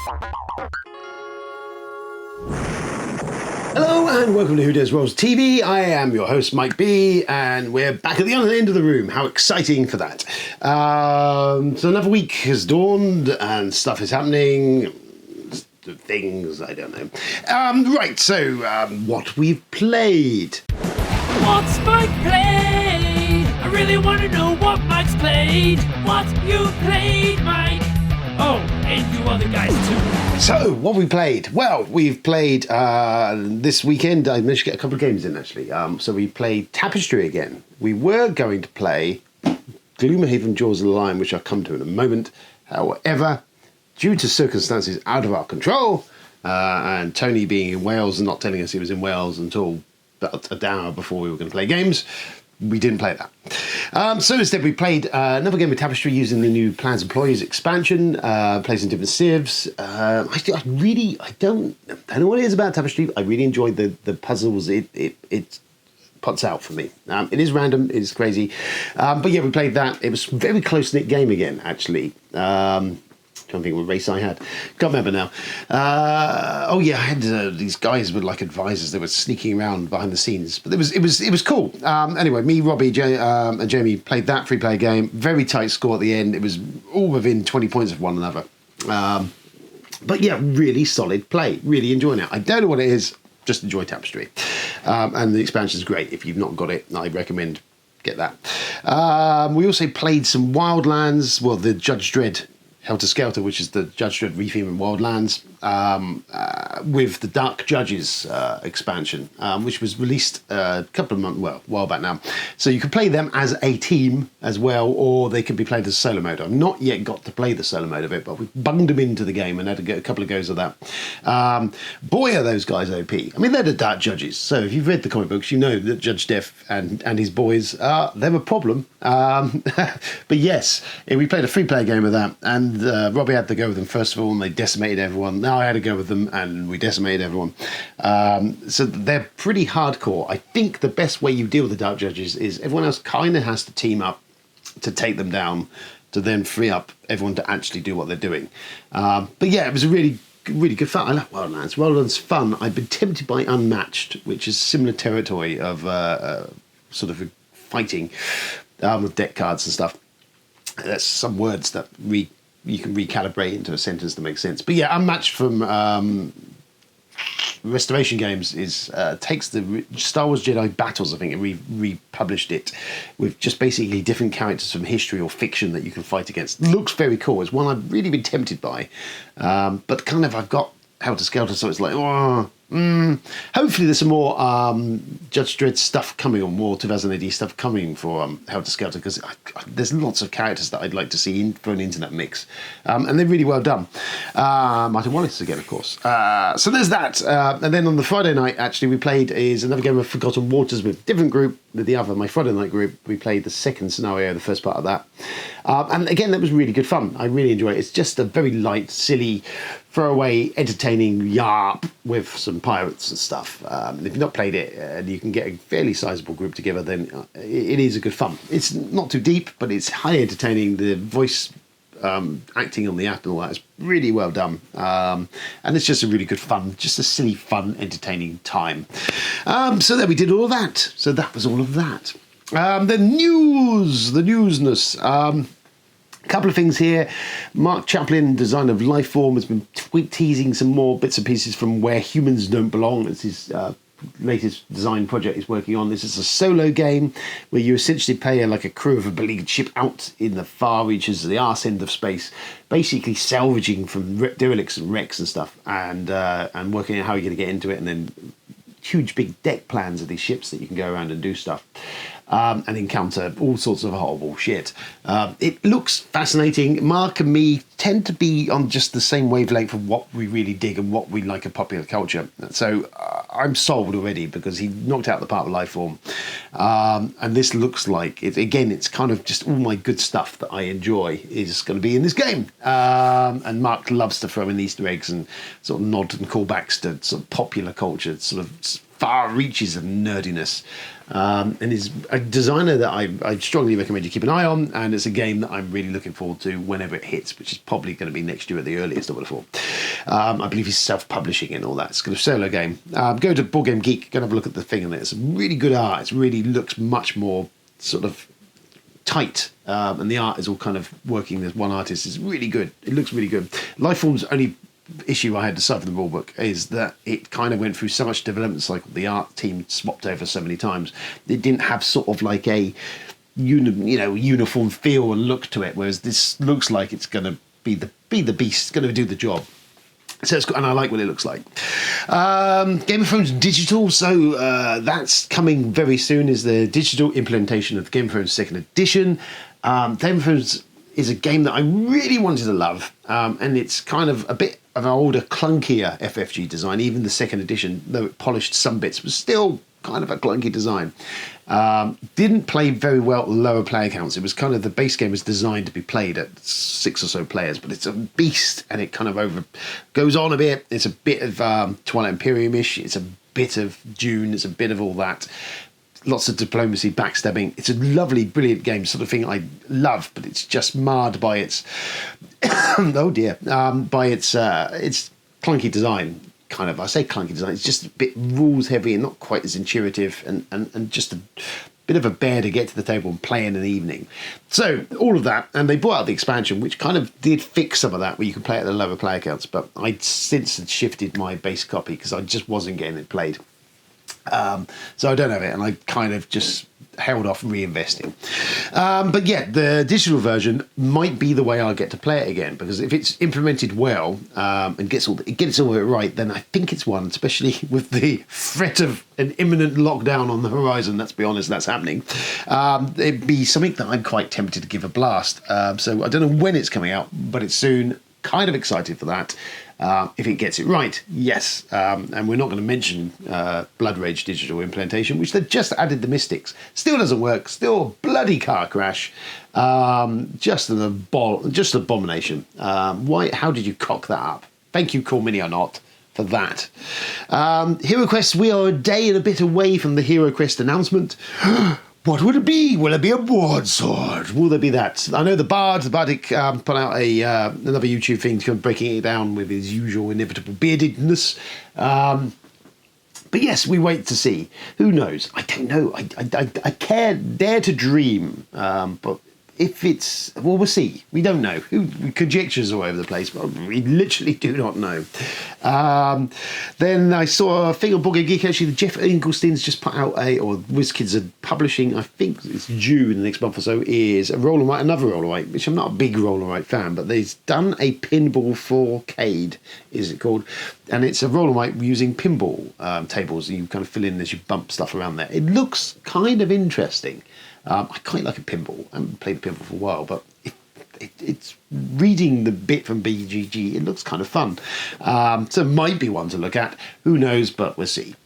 Hello and welcome to Who Dares Rolls TV. I am your host Mike B, and we're back at the other end of the room. How exciting for that. So another week has dawned and stuff is happening. Things, I don't know. Right, so what we've played. What's Mike played? I really want to know what Mike's played. What you played, Mike? Oh, and you other guys too. So, what we played? Well, we've played this weekend. I managed to get a couple of games in, actually. So we played Tapestry again. We were going to play Gloomhaven Jaws of the Lion, which I'll come to in a moment. However, due to circumstances out of our control, and Tony being in Wales and not telling us he was in Wales until about an hour before we were going to play games, we didn't play that. So instead we played another game with Tapestry using the new Plans Employees expansion, played some different civs. I don't know what it is about Tapestry. I really enjoyed the puzzles it puts out for me. It is random, it is crazy. But yeah, we played that. It was a very close-knit game again, actually. Trying to think what race I had. Can't remember now. Oh yeah, I had these guys with like advisors that were sneaking around behind the scenes. But it was cool. Anyway, me, Robbie, and Jamie played that free-play game. Very tight score at the end. It was all within 20 points of one another. But yeah, really solid play. Really enjoying it. I don't know what it is. Just enjoy Tapestry. And the expansion is great. If you've not got it, I recommend get that. We also played some Wildlands. Well, the Judge Dredd Helter Skelter, which is the Judge Dredd retheme in Wildlands, with the Dark Judges expansion, which was released a couple of months, well, a while back now. So you can play them as a team as well, or they can be played as solo mode. I've not yet got to play the solo mode of it, but we bunged them into the game and had to get a couple of goes of that. Boy, are those guys OP. I mean, they're the Dark Judges. So if you've read the comic books, you know that Judge Death and his boys, they're a problem. But yes, we played a free-play game of that, and Robbie had to go with them first of all, and they decimated everyone. Now I had to go with them, and we decimated everyone. So they're pretty hardcore. I think the best way you deal with the Dark Judges is everyone else kind of has to team up to take them down, to then free up everyone to actually do what they're doing. But yeah, it was a really good fun. I like Wildlands. Wildlands fun. I've been tempted by Unmatched, which is similar territory of sort of fighting with deck cards and stuff. There's some words that you can recalibrate into a sentence that makes sense. But yeah, Unmatched from Restoration Games takes the Star Wars Jedi Battles, I think, and republished it with just basically different characters from history or fiction that you can fight against. Looks very cool. It's one I've really been tempted by. But kind of I've got Helter Skelter, so it's like, hopefully there's some more Judge Dredd stuff coming, or more 2000 AD stuff coming for Helter Skelter, because there's lots of characters that I'd like to see thrown into that mix, and they're really well done. Martin Wallace again, of course. So there's that, and then on the Friday night, actually, we played another game of Forgotten Waters with a different group, with my Friday night group. We played the second scenario, the first part of that, and again, that was really good fun. I really enjoy it. It's just a very light, silly, throwaway, entertaining yarp with some pirates and stuff. If you've not played it and you can get a fairly sizable group together, then it is a good fun. It's not too deep, but it's highly entertaining. The voice acting on the app and all that is really well done. And it's just a really good fun, just a silly, fun, entertaining time. So there we did all of that. So that was all of that. The newsness. A couple of things here. Mark Chaplin, designer of Lifeform, has been teasing some more bits and pieces from Where Humans Don't Belong. It's his latest design project he's working on. This is a solo game where you essentially play like a crew of a beleaguered ship out in the far reaches of the arse end of space, basically salvaging from derelicts and wrecks and stuff, and working out how you're going to get into it, and then huge big deck plans of these ships that you can go around and do stuff. And encounter all sorts of horrible shit. It looks fascinating. Mark and me tend to be on just the same wavelength of what we really dig and what we like of popular culture. So I'm sold already, because he knocked out the part of Lifeform. And this looks like, it's kind of just all my good stuff that I enjoy is going to be in this game. And Mark loves to throw in Easter eggs and sort of nod and callbacks to sort of popular culture, sort of far reaches of nerdiness. And he's a designer that I strongly recommend you keep an eye on, and it's a game that I'm really looking forward to whenever it hits, which is probably going to be next year at the earliest, I would have thought. I believe he's self-publishing and all that. It's kind of solo game. Go to Board Game Geek, go and have a look at the thing, and it's really good art. It really looks much more sort of tight, and the art is all kind of working as one artist. It's really good. It looks really good. Lifeform's only issue I had to suffer from the rulebook is that it kind of went through so much development cycle. The art team swapped over so many times. It didn't have sort of like a uniform feel and look to it, whereas this looks like it's going to be the beast. It's going to do the job. So it's, and I like what it looks like. Game of Thrones Digital, so that's coming very soon, is the digital implementation of Game of Thrones 2nd Edition. Game of Thrones is a game that I really wanted to love, and it's kind of a bit of an older, clunkier FFG design. Even the 2nd Edition, though it polished some bits, was still kind of a clunky design. Didn't play very well at lower player counts. It was kind of, the base game was designed to be played at 6 or so players, but it's a beast, and it kind of goes on a bit. It's a bit of Twilight Imperium-ish. It's a bit of Dune. It's a bit of all that. Lots of diplomacy, backstabbing. It's a lovely, brilliant game, sort of thing I love, but it's just marred by its oh dear, by its clunky design. Kind of, I say clunky design. It's just a bit rules heavy and not quite as intuitive, and just a bit of a bear to get to the table and play in an evening. So all of that, and they brought out the expansion, which kind of did fix some of that, where you could play at the lower player counts. But I'd since had shifted my base copy because I just wasn't getting it played. So I don't have it, and I kind of just held off reinvesting. But yeah, the digital version might be the way I'll get to play it again, because if it's implemented well and gets all of it right, then I think it's one, especially with the threat of an imminent lockdown on the horizon. Let's be honest, that's happening. It'd be something that I'm quite tempted to give a blast. So I don't know when it's coming out, but it's soon. Kind of excited for that. If it gets it right, yes. And we're not going to mention Blood Rage digital implementation, which they've just added the Mystics. Still doesn't work. Still a bloody car crash. Just an abomination. Why? How did you cock that up? Thank you, Call Mini or Not, for that. Hero Quest, we are a day and a bit away from the Hero Quest announcement. What would it be? Will it be a broadsword? Will there be that? I know the Bardic put out another YouTube thing kind of breaking it down with his usual inevitable beardedness. But yes, we wait to see. Who knows? I don't know. I dare to dream. But if it's... Well, we'll see. We don't know. Conjectures all over the place, but we literally do not know. Then I saw a thing on Board Game Geek, actually, Jeff Engelstein's just put out or WizKids are publishing, I think it's due in the next month or so, is a roll and write, another roll and write, which I'm not a big roll and write fan, but they've done a pinball forcade, is it called? And it's a roll and write using pinball tables, and you kind of fill in as you bump stuff around there. It looks kind of interesting. I quite like a pinball. I haven't played pinball for a while, but it's reading the bit from BGG. It looks kind of fun. So it might be one to look at. Who knows, but we'll see.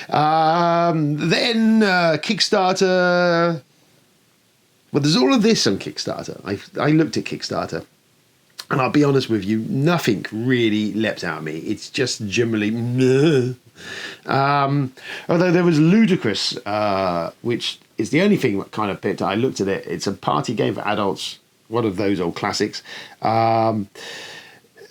Then Kickstarter. Well, there's all of this on Kickstarter. I looked at Kickstarter, and I'll be honest with you, nothing really leapt out at me. It's just generally meh. Although there was Ludicrous, which is the only thing that kind of picked. I looked at it. It's a party game for adults, one of those old classics. So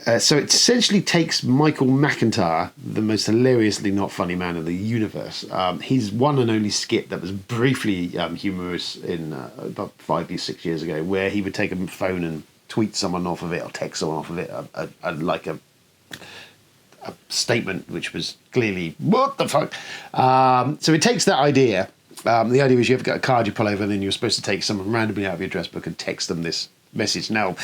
it essentially takes Michael McIntyre, the most hilariously not funny man in the universe. His one and only skit that was briefly humorous in about 5 or 6 years ago, where he would take a phone and tweet someone off of it or text someone off of it, like a statement which was clearly what the fuck. So it takes that idea. The idea is you've got a card you pull over, and then you're supposed to take someone randomly out of your address book and text them this message. Now,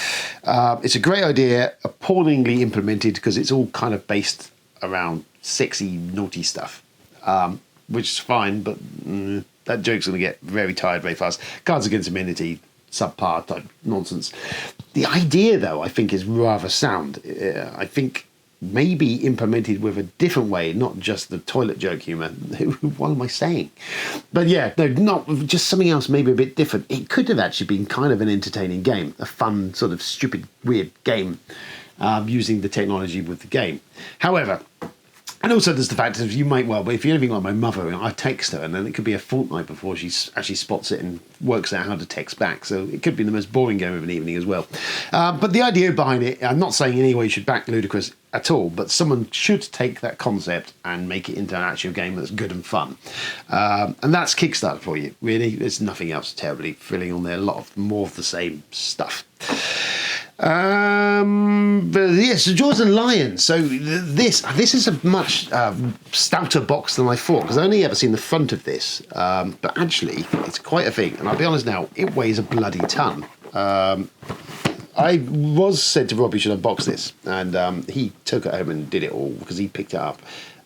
it's a great idea, appallingly implemented, because it's all kind of based around sexy, naughty stuff, which is fine, but that joke's going to get very tired very fast. Cards Against Humanity, subpar type nonsense. The idea, though, I think is rather sound. I think maybe implemented with a different way, not just the toilet joke humour. What am I saying? But yeah, no, not just something else, maybe a bit different. It could have actually been kind of an entertaining game, a fun, sort of stupid, weird game, using the technology with the game. However, And also there's the fact that you might, well, if you're anything like my mother, I text her and then it could be a fortnight before she actually spots it and works out how to text back. So it could be the most boring game of an evening as well. But the idea behind it, I'm not saying in any way you should back Ludicrous at all, but someone should take that concept and make it into an actual game that's good and fun. And that's Kickstarter for you, really. There's nothing else terribly thrilling on there. A lot of more of the same stuff. But yes, so Jaws and Lions. So this is a much stouter box than I thought, because I only ever seen the front of this. But actually, it's quite a thing. And I'll be honest now, it weighs a bloody ton. I was said to Rob he should unbox this, and he took it home and did it all because he picked it up.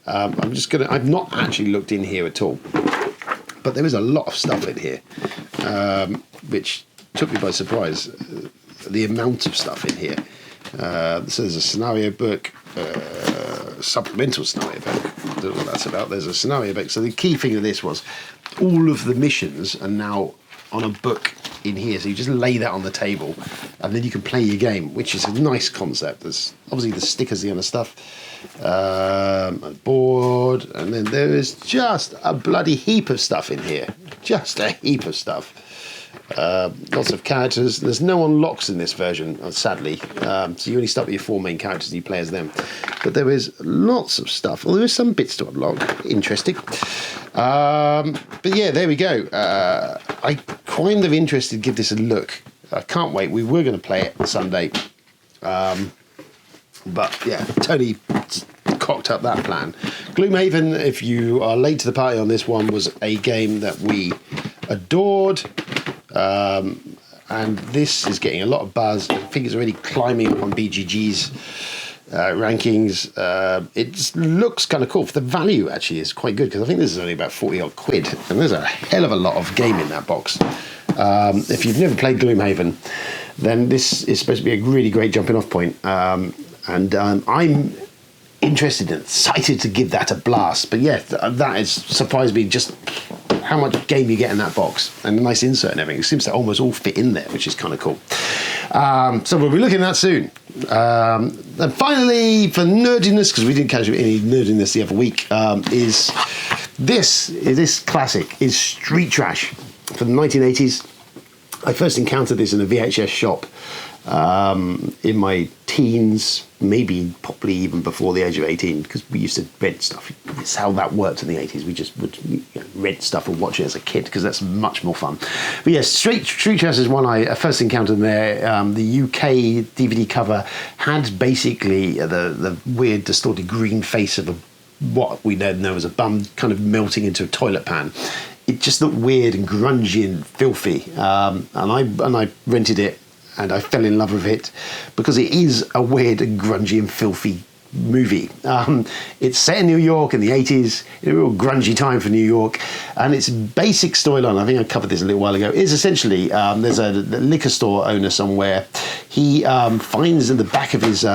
I've not actually looked in here at all, but there is a lot of stuff in here, which took me by surprise. The amount of stuff in here. So there's a scenario book, supplemental scenario book. I don't know what that's about. There's a scenario book. So the key thing of this was all of the missions are now on a book in here. So you just lay that on the table and then you can play your game, which is a nice concept. There's obviously the stickers, the other stuff, a board, and then there is just a bloody heap of stuff in here. Just a heap of stuff. Lots of characters. There's no unlocks in this version, sadly. So you only start with your 4 main characters and you play as them. But there is lots of stuff. Well, there is some bits to unlock. Interesting. But yeah, there we go. I'm kind of interested to give this a look. I can't wait. We were going to play it Sunday. But yeah, Tony cocked up that plan. Gloomhaven, if you are late to the party on this one, was a game that we adored. And this is getting a lot of buzz. I think it's already climbing up on BGG's rankings. It looks kind of cool. For the value, actually, is quite good, because I think this is only about 40 odd quid, and there's a hell of a lot of game in that box. If you've never played Gloomhaven, then this is supposed to be a really great jumping off point. I'm interested and excited to give that a blast. But yeah, that has surprised me, just how much game you get in that box, and a nice insert and everything. It seems to almost all fit in there, which is kind of cool. So we'll be looking at that soon. And finally, for nerdiness, because we didn't catch any nerdiness the other week, is this classic is Street Trash from the 1980s. I first encountered this in a VHS shop in my teens, maybe probably even before the age of 18, because we used to rent stuff. It's how that worked in the 80s. We just would rent stuff and watch it as a kid, because that's much more fun. But yes, Street Trash is one I first encountered there. The UK DVD cover had basically the weird distorted green face of what we now know as a bum kind of melting into a toilet pan. It just looked weird and grungy and filthy, and I rented it. And I fell in love with it because it is a weird and grungy and filthy movie. It's set in New York in the 80s, in a real grungy time for New York. And its basic storyline, I think I covered this a little while ago, is essentially there's a liquor store owner somewhere. He finds in the back of his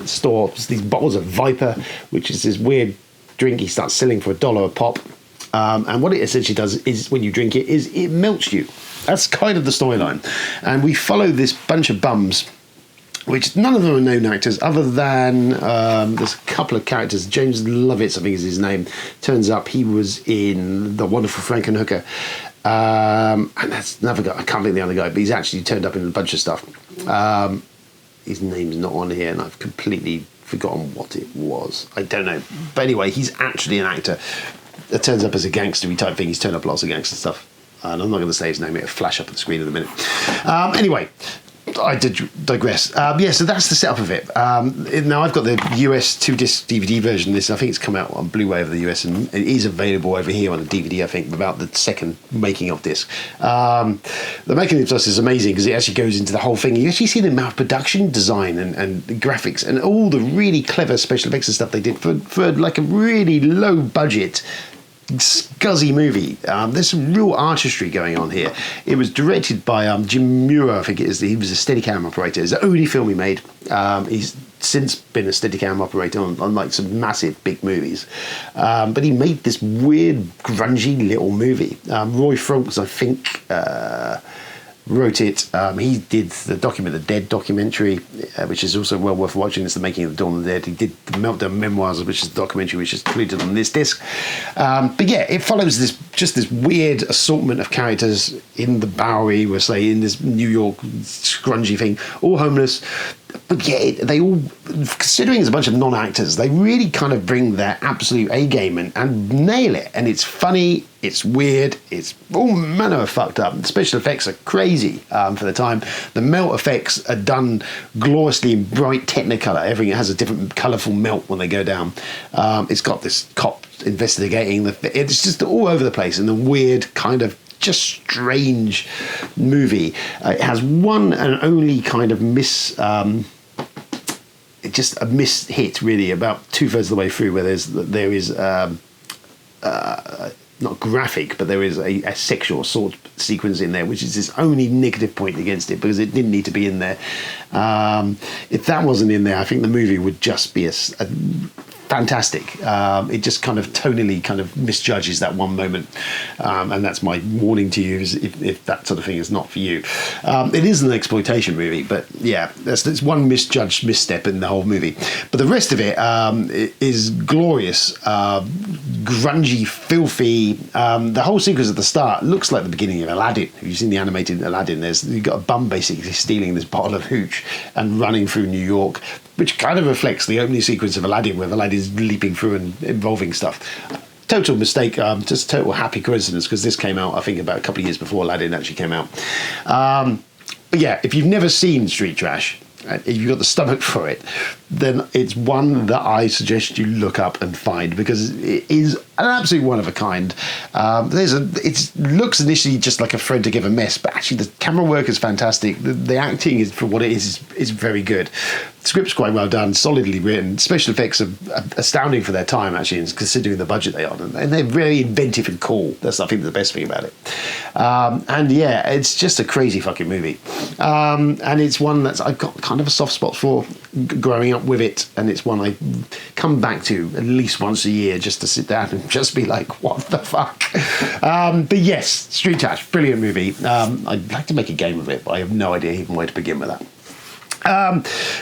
store these bottles of Viper, which is this weird drink he starts selling for $1 a pop. And what it essentially does is, when you drink it, is it melts you. That's kind of the storyline. And we follow this bunch of bums, which none of them are known actors, other than there's a couple of characters. James Lovitz, I think is his name. Turns up he was in The Wonderful Frankenhooker. And that's another guy. I can't think of the other guy, but he's actually turned up in a bunch of stuff. His name's not on here, and I've completely forgotten what it was. I don't know. But anyway, he's actually an actor that turns up as a gangster-y type thing. He's turned up lots of gangster stuff. And I'm not going to say his name, it'll flash up on the screen in a minute. Anyway, I did digress. Yeah, so that's the setup of it. Now I've got the US 2-disc DVD version of this. I think it's come out on Blu-ray over the US, and it is available over here on a DVD, I think, without the second making of disc. The making of this is amazing because it actually goes into the whole thing. You actually see the amount of production design and graphics and all the really clever special effects and stuff they did for like a really low budget scuzzy movie. There's some real artistry going on here. It was directed by Jim Muir, I think it is. He was a Steadicam operator. It's the only film he made. He's since been a Steadicam operator on like some massive big movies. But he made this weird, grungy little movie. Roy Front's, I think, wrote it. He did the Dead documentary, which is also well worth watching. It's the making of Dawn of the Dead. He did the Meltdown Memoirs, which is the documentary which is included on this disc. But yeah, it follows this weird assortment of characters in the Bowery, we'll say, in this New York scrungy thing, all homeless. But yeah, they all, considering it's a bunch of non-actors, they really kind of bring their absolute A game and nail it. And it's funny, it's weird, it's all manner of fucked up. The special effects are crazy for the time. The melt effects are done gloriously in bright Technicolor. Everything has a different colourful melt when they go down. It's got this cop investigating. It's just all over the place in the weird kind of just strange movie. It has one and only kind of just a miss hit really about 2/3 of the way through, where there is not graphic, but there is a sexual assault sequence in there, which is its only negative point against it, because it didn't need to be in there. If that wasn't in there, I think the movie would just be a fantastic. It just kind of tonally kind of misjudges that one moment, and that's my warning to you, is if that sort of thing is not for you. It is an exploitation movie, but yeah, that's one misjudged misstep in the whole movie. But the rest of it is glorious, grungy, filthy. The whole sequence at the start looks like the beginning of Aladdin. Have you seen the animated Aladdin? You've got a bum basically stealing this bottle of hooch and running through New York, which kind of reflects the opening sequence of Aladdin, where Aladdin's leaping through and involving stuff. Total mistake, just total happy coincidence, because this came out, I think, about a couple of years before Aladdin actually came out. But yeah, if you've never seen Street Trash, if you've got the stomach for it, then it's one that I suggest you look up and find, because it is an absolute one of a kind. It looks initially just like a thread to give a mess, but actually the camera work is fantastic. The acting is, for what it is very good. The script's quite well done, solidly written. Special effects are astounding for their time, actually, and considering the budget they are, and they're very inventive and cool. That's, I think, the best thing about it. And yeah, it's just a crazy fucking movie, and it's one that's I've got kind of a soft spot for, growing up with it, and it's one I come back to at least once a year just to sit down and just be like, what the fuck. But yes, Street Trash, brilliant movie. I'd like to make a game of it, but I have no idea even where to begin with that.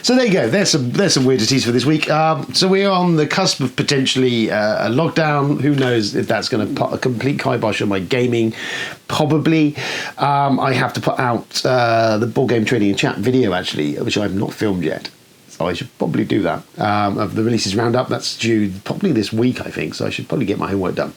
So there you go. There's some weirdities for this week. So we're on the cusp of potentially a lockdown. Who knows if that's going to put a complete kibosh on my gaming? Probably. I have to put out the board game trading and chat video, actually, which I've not filmed yet. So I should probably do that. Of the releases roundup, that's due probably this week, I think. So I should probably get my homework done.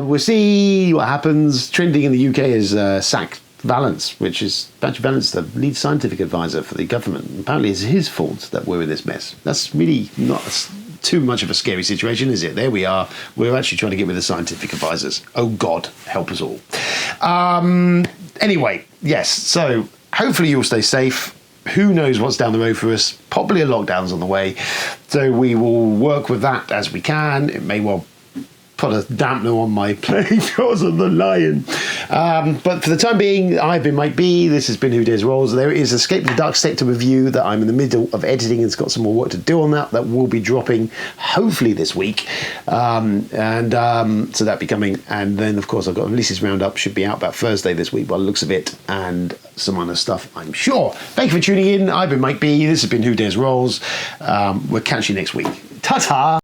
We'll see what happens. Trending in the UK is sacked Valance, which is Patrick Valance, the lead scientific advisor for the government. Apparently it's his fault that we're in this mess. That's really not too much of a scary situation, is it? There we are. We're actually trying to get rid of the scientific advisors. Oh God, help us all. Anyway, yes, so hopefully you'll stay safe. Who knows what's down the road for us? Probably a lockdown's on the way. So we will work with that as we can. It may well put a dampener on my playing Jaws of the Lion. But for the time being, I've been Mike B. This has been Who Dares Rolls. There is Escape the Dark Sector review that I'm in the middle of editing, and it's got some more work to do on that. That will be dropping hopefully this week. So that'll be coming. And then, of course, I've got Releases Roundup, should be out about Thursday this week by the looks of it, and some other stuff, I'm sure. Thank you for tuning in. I've been Mike B. This has been Who Dares Rolls. We'll catch you next week. Ta-ta!